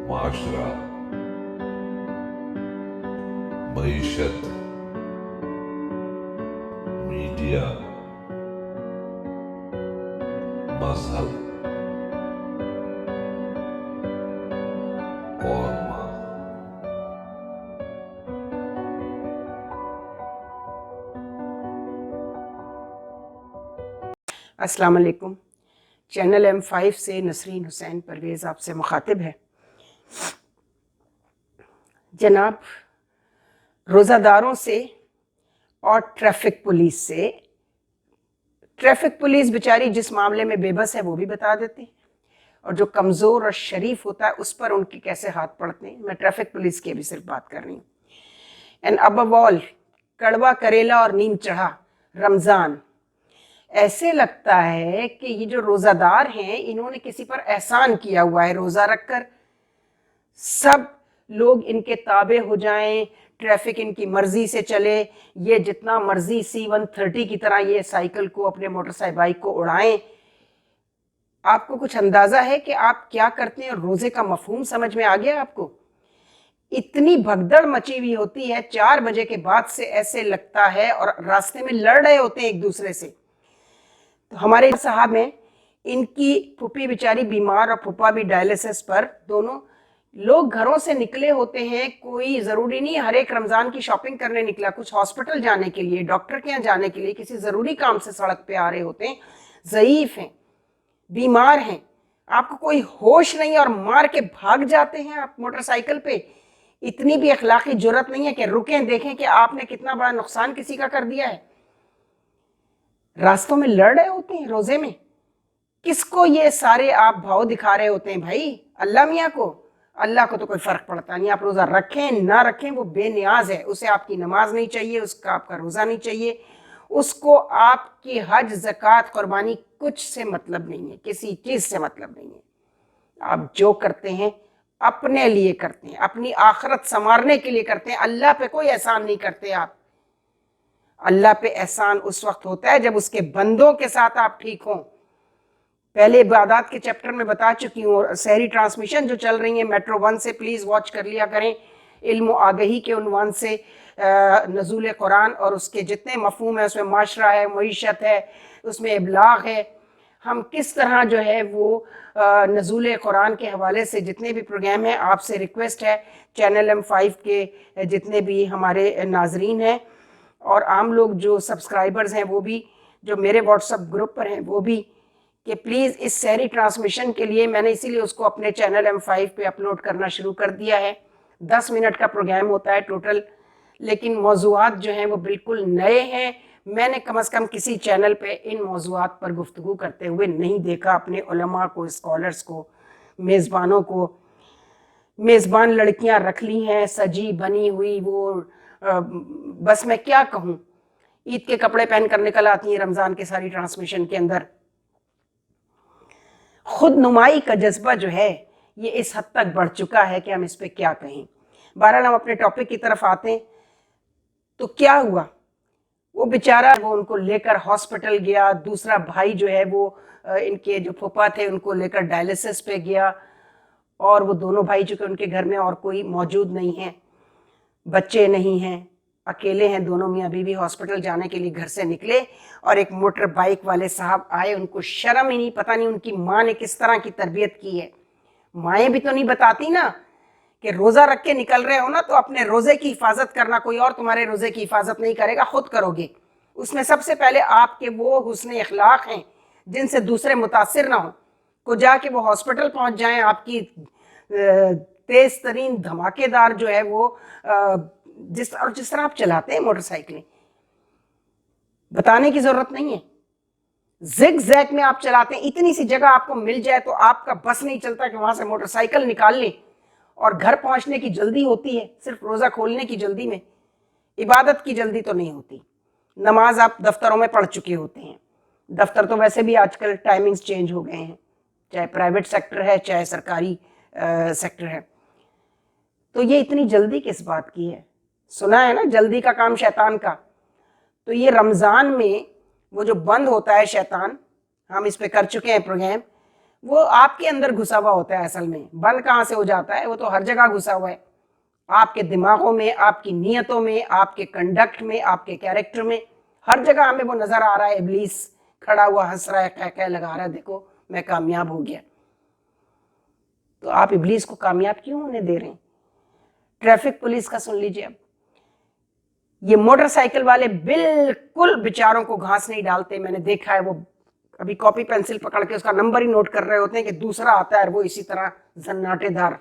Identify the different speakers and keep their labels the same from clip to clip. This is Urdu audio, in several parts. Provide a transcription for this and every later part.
Speaker 1: معاشرہ، معیشت، میڈیا، مذہب اور ماں۔
Speaker 2: السلام علیکم۔ چینل M5 سے نسرین حسین پرویز آپ سے مخاطب ہے۔ جناب، روزہ داروں سے اور ٹریفک پولیس سے، ٹریفک پولیس بیچاری جس معاملے میں بے بس ہے وہ بھی بتا دیتے ہیں، اور جو کمزور اور شریف ہوتا ہے اس پر ان کے کیسے ہاتھ پڑتے ہیں۔ میں ٹریفک پولیس کی بھی صرف بات کر رہی ہوں۔ اینڈ ابو آل، کڑوا کریلا اور نیم چڑھا رمضان، ایسے لگتا ہے کہ یہ جو روزہ دار ہیں انہوں نے کسی پر احسان کیا ہوا ہے روزہ رکھ کر، سب لوگ ان کے تابع ہو جائیں، ٹریفک ان کی مرضی سے چلے، یہ جتنا مرضی C-130 کی طرح یہ سائیکل کو، اپنے موٹر بائک کو اڑائیں۔ آپ کو کچھ اندازہ ہے کہ آپ کیا کرتے ہیں؟ روزے کا مفہوم سمجھ میں آ گیا آپ کو؟ اتنی بھگدڑ مچی ہوئی ہوتی ہے 4 بجے کے بعد سے، ایسے لگتا ہے، اور راستے میں لڑ رہے ہوتے ہیں ایک دوسرے سے۔ تو ہمارے صاحب ہیں، ان کی پھوپھی بیچاری بیمار اور پھوپھا بھی ڈائلسس پر، دونوں لوگ گھروں سے نکلے ہوتے ہیں۔ کوئی ضروری نہیں ہر ایک رمضان کی شاپنگ کرنے نکلا، کچھ ہاسپٹل جانے کے لیے، ڈاکٹر کے یہاں جانے کے لیے، کسی ضروری کام سے سڑک پہ آ رہے ہوتے ہیں، ضعیف ہیں، بیمار ہیں، آپ کو کوئی ہوش نہیں اور مار کے بھاگ جاتے ہیں آپ موٹر سائیکل پہ۔ اتنی بھی اخلاقی جرت نہیں ہے کہ رکیں دیکھیں کہ آپ نے کتنا بڑا نقصان کسی کا کر دیا ہے۔ راستوں میں لڑ رہے ہوتے ہیں روزے میں۔ کس کو یہ سارے آپ بھاؤ دکھا رہے ہوتے ہیں بھائی؟ اللہ میاں کو؟ اللہ کو تو کوئی فرق پڑتا نہیں، آپ روزہ رکھیں نہ رکھیں، وہ بے نیاز ہے، اسے آپ کی نماز نہیں چاہیے، اس کا آپ کا روزہ نہیں چاہیے، اس کو آپ کی حج، زکوٰۃ، قربانی کچھ سے مطلب نہیں ہے، کسی چیز سے مطلب نہیں ہے۔ آپ جو کرتے ہیں اپنے لیے کرتے ہیں، اپنی آخرت سنوارنے کے لیے کرتے ہیں، اللہ پہ کوئی احسان نہیں کرتے آپ۔ اللہ پہ احسان اس وقت ہوتا ہے جب اس کے بندوں کے ساتھ آپ ٹھیک ہوں۔ پہلے عبادات کے چیپٹر میں بتا چکی ہوں، سحری ٹرانسمیشن جو چل رہی ہیں میٹرو 1 سے پلیز واچ کر لیا کریں، علم و آگہی کے عنوان سے نزول قرآن اور اس کے جتنے مفہوم ہیں، اس میں معاشرہ ہے، معیشت ہے، اس میں ابلاغ ہے، ہم کس طرح جو ہے وہ نزول قرآن کے حوالے سے جتنے بھی پروگرام ہیں، آپ سے ریکویسٹ ہے چینل M5 کے جتنے بھی ہمارے ناظرین ہیں اور عام لوگ جو سبسکرائبرز ہیں، وہ بھی جو میرے واٹس ایپ گروپ پر ہیں وہ بھی، کہ پلیز اس سحری ٹرانسمیشن کے لیے میں نے اسی لیے اس کو اپنے چینل M5 پہ اپلوڈ کرنا شروع کر دیا ہے۔ 10 منٹ کا پروگرام ہوتا ہے ٹوٹل، لیکن موضوعات جو ہیں وہ بالکل نئے ہیں۔ میں نے کم از کم کسی چینل پہ ان موضوعات پر گفتگو کرتے ہوئے نہیں دیکھا، اپنے علماء کو، اسکالرز کو، میزبانوں کو۔ میزبان لڑکیاں رکھ لی ہیں سجی بنی ہوئی، وہ بس میں کیا کہوں، عید کے کپڑے پہن کر نکل آتی ہیں رمضان کے ساری ٹرانسمیشن کے اندر۔ خود نمائی کا جذبہ جو ہے یہ اس حد تک بڑھ چکا ہے کہ ہم اس پہ کیا کہیں۔ بہرحال ہم اپنے ٹاپک کی طرف آتے ہیں۔ تو کیا ہوا؟ وہ بیچارہ وہ ان کو لے کر ہاسپٹل گیا، دوسرا بھائی جو ہے وہ ان کے جو پھوپھا تھے ان کو لے کر ڈائلسس پہ گیا، اور وہ دونوں بھائی چونکہ ان کے گھر میں اور کوئی موجود نہیں ہے، بچے نہیں ہیں، اکیلے ہیں دونوں، میاں بیوی ہاسپٹل جانے کے لیے گھر سے نکلے، اور ایک موٹر بائک والے صاحب آئے، ان کو شرم ہی نہیں، پتہ نہیں ان کی ماں نے کس طرح کی تربیت کی ہے۔ مائیں بھی تو نہیں بتاتی نا کہ روزہ رکھ کے نکل رہے ہو نا تو اپنے روزے کی حفاظت کرنا، کوئی اور تمہارے روزے کی حفاظت نہیں کرے گا، خود کرو گے۔ اس میں سب سے پہلے آپ کے وہ حسن اخلاق ہیں جن سے دوسرے متاثر نہ ہوں، کو جا کے وہ ہاسپٹل پہنچ جائیں، آپ کی تیز ترین دھماکے دار جو ہے وہ جس طرح آپ چلاتے ہیں موٹر سائیکلیں، بتانے کی ضرورت نہیں ہے، زگ زیگ میں آپ چلاتے ہیں، اتنی سی جگہ آپ کو مل جائے تو آپ کا بس نہیں چلتا کہ وہاں سے موٹر سائیکل نکال لیں، اور گھر پہنچنے کی جلدی ہوتی ہے، صرف روزہ کھولنے کی جلدی میں، عبادت کی جلدی تو نہیں ہوتی۔ نماز آپ دفتروں میں پڑھ چکے ہوتے ہیں، دفتر تو ویسے بھی آج کل ٹائمنگز چینج ہو گئے ہیں، چاہے پرائیویٹ سیکٹر ہے چاہے سرکاری سیکٹر ہے۔ تو یہ اتنی جلدی کس بات کی ہے؟ سنا ہے نا جلدی کا کام شیطان کا۔ تو یہ رمضان میں وہ جو بند ہوتا ہے شیطان، ہم اس پہ کر چکے ہیں پروگرام، وہ آپ کے اندر گھسا ہوا ہوتا ہے، اصل میں بند کہاں سے ہو جاتا ہے؟ وہ تو ہر جگہ گھسا ہوا ہے، آپ کے دماغوں میں، آپ کی نیتوں میں، آپ کے کنڈکٹ میں، آپ کے کیریکٹر میں، ہر جگہ ہمیں وہ نظر آ رہا ہے، ابلیس کھڑا ہوا ہنس رہا ہے، کہہ لگا رہا ہے دیکھو میں کامیاب ہو گیا۔ تو آپ ابلیس کو کامیاب کیوں ہونے دے رہے ہیں؟ ٹریفک پولیس کا سن لیجئے اب، یہ موٹر سائیکل والے بالکل بیچاروں کو گھاس نہیں ڈالتے، میں نے دیکھا ہے، وہ ابھی کاپی پینسل پکڑ کے اس کا نمبر ہی نوٹ کر رہے ہوتے ہیں کہ دوسرا آتا ہے اور وہ اسی طرح زناٹے دار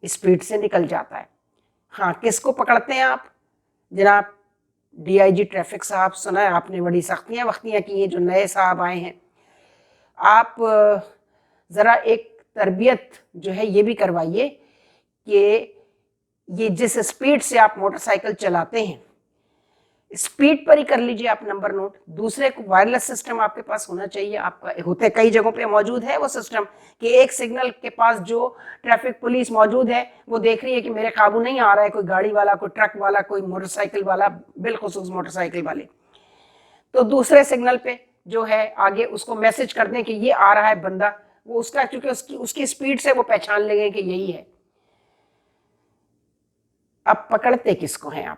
Speaker 2: اسپیڈ سے نکل جاتا ہے۔ ہاں، کس کو پکڑتے ہیں آپ؟ جناب ڈی آئی جی ٹریفک صاحب، سنا ہے آپ نے بڑی سختیاں وختیاں کی ہیں، جو نئے صاحب آئے ہیں، آپ ذرا ایک تربیت جو ہے یہ بھی کروائیے کہ یہ جس اسپیڈ سے آپ موٹر سائیکل چلاتے ہیں، اسپیڈ پر ہی کر لیجئے آپ نمبر نوٹ۔ دوسرے کو وائرلیس سسٹم آپ کے پاس ہونا چاہیے، آپ کا ہوتے کئی جگہوں پہ موجود ہے وہ سسٹم، کہ ایک سگنل کے پاس جو ٹریفک پولیس موجود ہے وہ دیکھ رہی ہے کہ میرے قابو نہیں آ رہا ہے کوئی گاڑی والا، کوئی ٹرک والا، کوئی موٹر سائیکل والا، بالخصوص موٹر سائیکل والے، تو دوسرے سگنل پہ جو ہے آگے اس کو میسج کر دیں کہ یہ آ رہا ہے بندہ، وہ اس کا چونکہ اس کی اسپیڈ سے وہ پہچان لیں گے کہ یہی ہے۔ اب پکڑتے کس کو ہیں آپ؟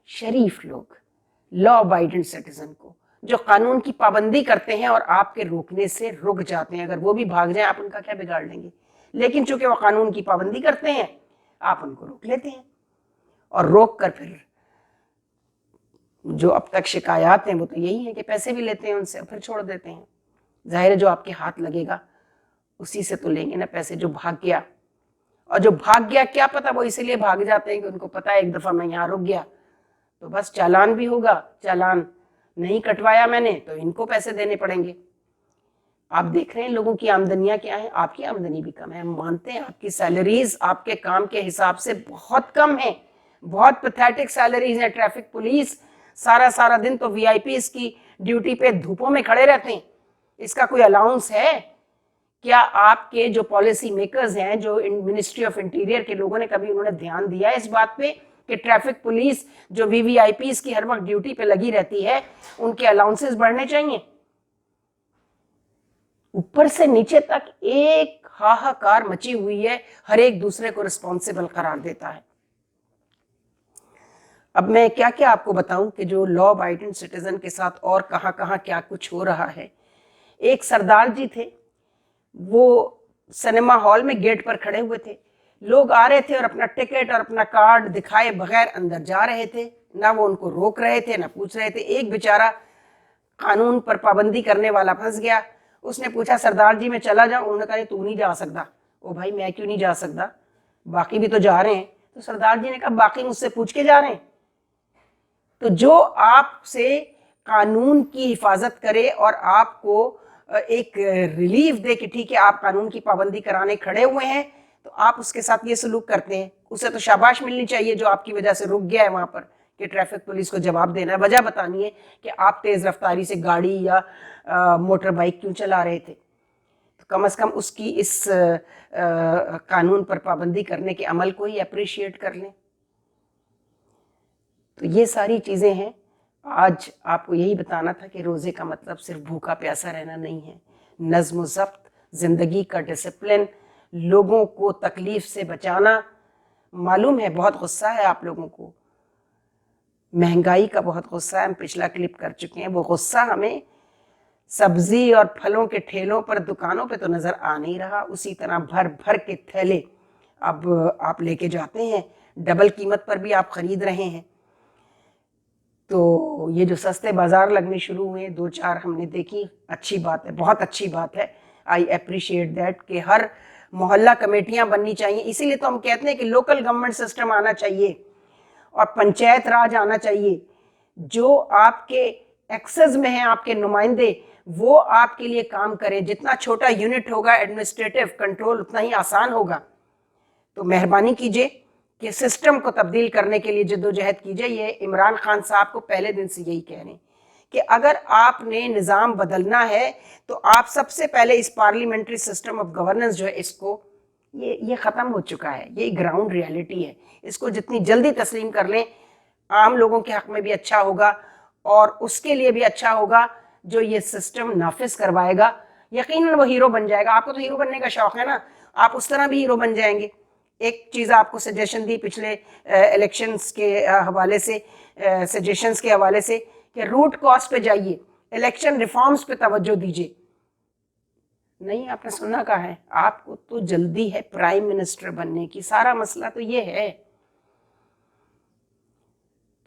Speaker 2: شریف لوگ، لا ابائڈنگ سٹیزن کو، جو قانون کی پابندی کرتے ہیں اور آپ کے روکنے سے رک جاتے ہیں۔ اگر وہ بھی بھاگ جائیں آپ ان کا کیا بگاڑ لیں گے؟ لیکن چونکہ وہ قانون کی پابندی کرتے ہیں آپ ان کو روک لیتے ہیں، اور روک کر پھر جو اب تک شکایات ہیں وہ تو یہی ہیں کہ پیسے بھی لیتے ہیں ان سے، پھر چھوڑ دیتے ہیں۔ ظاہر ہے جو آپ کے ہاتھ لگے گا اسی سے تو لیں گے نا پیسے، جو بھاگ گیا۔ اور جو بھاگ گیا کیا پتا وہ اسی لیے بھاگ جاتے ہیں کہ ان کو پتا ہے ایک دفعہ میں یہاں رک گیا تو بس چالان بھی ہوگا، چالان نہیں کٹوایا میں نے تو ان کو پیسے دینے پڑیں گے۔ آپ دیکھ رہے ہیں لوگوں کی آمدنیاں کیا ہیں، آپ کی آمدنی بھی کم ہے، ہم مانتے ہیں آپ کی سیلریز آپ کے کام کے حساب سے بہت کم ہیں، بہت پیتھیٹک سیلریز ہیں۔ ٹریفک پولیس سارا دن تو وی آئی پیز کی ڈیوٹی پہ دھوپوں میں کھڑے رہتے ہیں، اس کا کوئی الاؤنس ہے؟ کیا آپ کے جو پالیسی میکرز ہیں، جو منسٹری آف انٹیریئر کے لوگوں نے کبھی انہوں نے دھیان دیا ہے اس بات پہ کہ ٹریفک پولیس جو وی آئی پیز کی ہر وقت ڈیوٹی پہ لگی رہتی ہے ان کے الاؤنسز بڑھنے چاہیے؟ اوپر سے نیچے تک ایک ہاہاکار مچی ہوئی ہے، ہر ایک دوسرے کو رسپانسبل قرار دیتا ہے۔ اب میں کیا کیا آپ کو بتاؤں کہ جو لا ابائڈنگ سٹیزن کے ساتھ اور کہاں کہاں کیا کچھ ہو رہا ہے۔ ایک سردار جی تھے، وہ سنیما ہال میں گیٹ پر کھڑے ہوئے تھے، لوگ آ رہے تھے اور اپنا ٹکٹ اور اپنا کارڈ دکھائے بغیر اندر جا رہے تھے، نہ وہ ان کو روک رہے تھے نہ پوچھ رہے تھے۔ ایک بیچارہ قانون پر پابندی کرنے والا پھنس گیا، اس نے پوچھا سردار جی میں چلا جاؤں؟ انہوں نے کہا تو نہیں جا سکتا۔ او بھائی میں کیوں نہیں جا سکتا، باقی بھی تو جا رہے ہیں۔ تو سردار جی نے کہا باقی مجھ سے پوچھ کے جا رہے ہیں؟ تو جو آپ سے قانون کی حفاظت کرے اور آپ کو ایک ریلیف دے کہ ٹھیک ہے آپ قانون کی پابندی کرانے کھڑے ہوئے ہیں، تو آپ اس کے ساتھ یہ سلوک کرتے ہیں، اسے تو شاباش ملنی چاہیے جو آپ کی وجہ سے رک گیا ہے وہاں پر، کہ ٹریفک پولیس کو جواب دینا ہے، وجہ بتانی ہے کہ آپ تیز رفتاری سے گاڑی یا موٹر بائک کیوں چلا رہے تھے۔ تو کم از کم اس کی اس قانون پر پابندی کرنے کے عمل کو ہی اپریشیٹ کر لیں۔ تو یہ ساری چیزیں ہیں۔ آج آپ کو یہی بتانا تھا کہ روزے کا مطلب صرف بھوکا پیاسا رہنا نہیں ہے، نظم و ضبط، زندگی کا ڈسپلن، لوگوں کو تکلیف سے بچانا۔ معلوم ہے بہت غصہ ہے آپ لوگوں کو، مہنگائی کا بہت غصہ ہے، ہم پچھلا کلپ کر چکے ہیں، وہ غصہ ہمیں سبزی اور پھلوں کے ٹھیلوں پر دکانوں پہ تو نظر آ نہیں رہا، اسی طرح بھر بھر کے تھیلے اب آپ لے کے جاتے ہیں، ڈبل قیمت پر بھی آپ خرید رہے ہیں۔ تو یہ جو سستے بازار لگنے شروع ہوئے، دو چار ہم نے دیکھی، اچھی بات ہے، بہت اچھی بات ہے، آئی اپریشیٹ دیٹ کہ ہر محلہ کمیٹیاں بننی چاہیے۔ اسی لیے تو ہم کہتے ہیں کہ لوکل گورنمنٹ سسٹم آنا چاہیے اور پنچایت راج آنا چاہیے۔ جو آپ کے ایکسز میں ہیں آپ کے نمائندے، وہ آپ کے لیے کام کریں۔ جتنا چھوٹا یونٹ ہوگا ایڈمنسٹریٹو کنٹرول اتنا ہی آسان ہوگا۔ تو مہربانی کیجئے کہ سسٹم کو تبدیل کرنے کے لیے جدوجہد کیجئے۔ یہ عمران خان صاحب کو پہلے دن سے یہی کہہ رہے ہیں کہ اگر آپ نے نظام بدلنا ہے تو آپ سب سے پہلے اس پارلیمنٹری سسٹم آف گورننس جو ہے اس کو یہ ختم ہو چکا ہے، یہ گراؤنڈ ریالٹی ہے، اس کو جتنی جلدی تسلیم کر لیں عام لوگوں کے حق میں بھی اچھا ہوگا اور اس کے لیے بھی اچھا ہوگا جو یہ سسٹم نافذ کروائے گا یقیناً وہ ہیرو بن جائے گا. آپ کو تو ہیرو بننے کا شوق ہے نا, آپ اس طرح بھی ہیرو بن جائیں گے. ایک چیز آپ کو سجیشن دی پچھلے الیکشنز کے حوالے سے, سجیشنز کے حوالے سے, کہ روٹ کاز پہ جائیے, الیکشن ریفارمز پہ توجہ دیجیے. نہیں, آپ نے سنا کہا ہے, آپ کو تو جلدی ہے پرائم منسٹر بننے کی, سارا مسئلہ تو یہ ہے.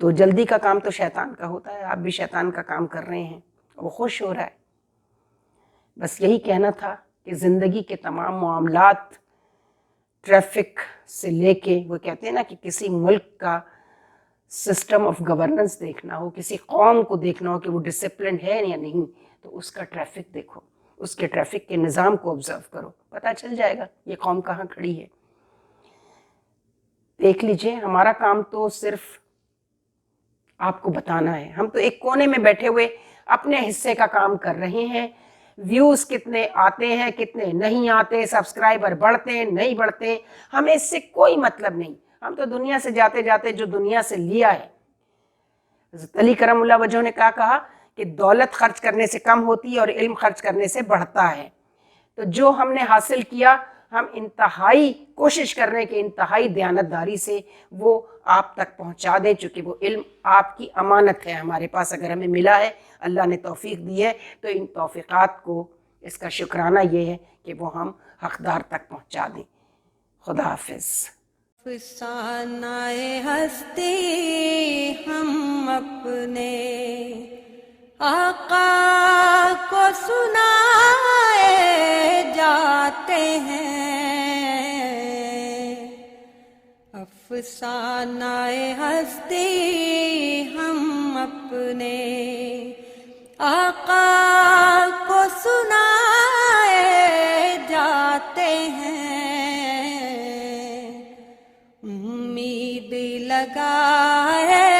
Speaker 2: تو جلدی کا کام تو شیطان کا ہوتا ہے, آپ بھی شیطان کا کام کر رہے ہیں, وہ خوش ہو رہا ہے. بس یہی کہنا تھا کہ زندگی کے تمام معاملات, ٹریفک سے لے کے, وہ کہتے ہیں نا کہ کسی ملک کا سسٹم آف گورننس دیکھنا ہو, کسی قوم کو دیکھنا ہو کہ وہ ڈسپلن ہے یا نہیں, تو اس کا ٹریفک دیکھو, اس کے ٹریفک کے نظام کو آبزرو کرو, پتہ چل جائے گا یہ قوم کہاں کھڑی ہے. دیکھ لیجئے, ہمارا کام تو صرف آپ کو بتانا ہے. ہم تو ایک کونے میں بیٹھے ہوئے اپنے حصے کا کام کر رہے ہیں. ویوز کتنے آتے ہیں کتنے نہیں آتے, سبسکرائبر بڑھتے ہیں نہیں بڑھتے, ہمیں اس سے کوئی مطلب نہیں. ہم تو دنیا سے جاتے جاتے جو دنیا سے لیا ہے. حضرت علی کرم اللہ وجہہ نے کہا کہ دولت خرچ کرنے سے کم ہوتی ہے اور علم خرچ کرنے سے بڑھتا ہے. تو جو ہم نے حاصل کیا, ہم انتہائی کوشش کر رہے ہیں کہ انتہائی دیانتداری سے وہ آپ تک پہنچا دیں, چونکہ وہ علم آپ کی امانت ہے ہمارے پاس. اگر ہمیں ملا ہے, اللہ نے توفیق دی ہے, تو ان توفیقات کو, اس کا شکرانہ یہ ہے کہ وہ ہم حقدار تک پہنچا دیں. خدا حافظ.
Speaker 3: افسانۂ ہستی ہم اپنے آقا کو سنائے جاتے ہیں. افسانۂ ہستی ہم اپنے آقا کو سنائے جاتے ہیں. امید لگائے